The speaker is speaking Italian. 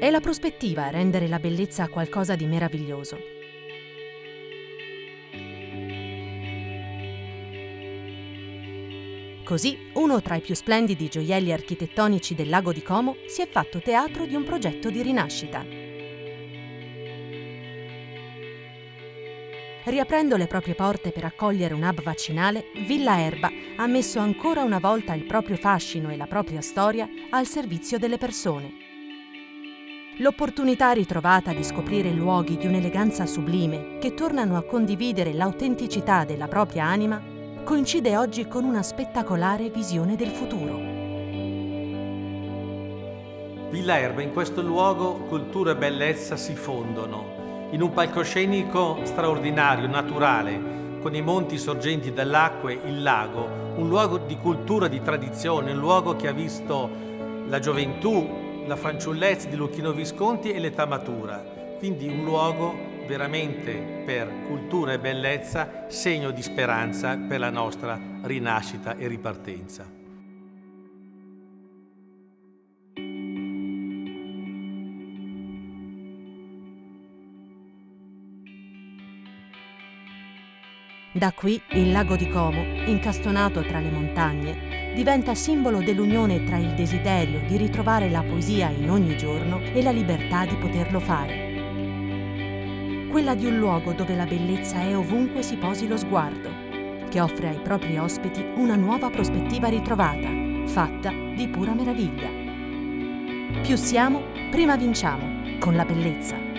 È la prospettiva a rendere la bellezza qualcosa di meraviglioso. Così, uno tra i più splendidi gioielli architettonici del lago di Como si è fatto teatro di un progetto di rinascita. Riaprendo le proprie porte per accogliere un hub vaccinale, Villa Erba ha messo ancora una volta il proprio fascino e la propria storia al servizio delle persone. L'opportunità ritrovata di scoprire luoghi di un'eleganza sublime che tornano a condividere l'autenticità della propria anima coincide oggi con una spettacolare visione del futuro. Villa Erba, in questo luogo cultura e bellezza si fondono, in un palcoscenico straordinario, naturale, con i monti sorgenti dell'acqua e il lago, un luogo di cultura, di tradizione, un luogo che ha visto la gioventù, la fanciullezza di Luchino Visconti e l'età matura, quindi un luogo veramente per cultura e bellezza, segno di speranza per la nostra rinascita e ripartenza. Da qui il lago di Como, incastonato tra le montagne, diventa simbolo dell'unione tra il desiderio di ritrovare la poesia in ogni giorno e la libertà di poterlo fare. Quella di un luogo dove la bellezza è ovunque si posi lo sguardo, che offre ai propri ospiti una nuova prospettiva ritrovata, fatta di pura meraviglia. Più siamo, prima vinciamo, con la bellezza.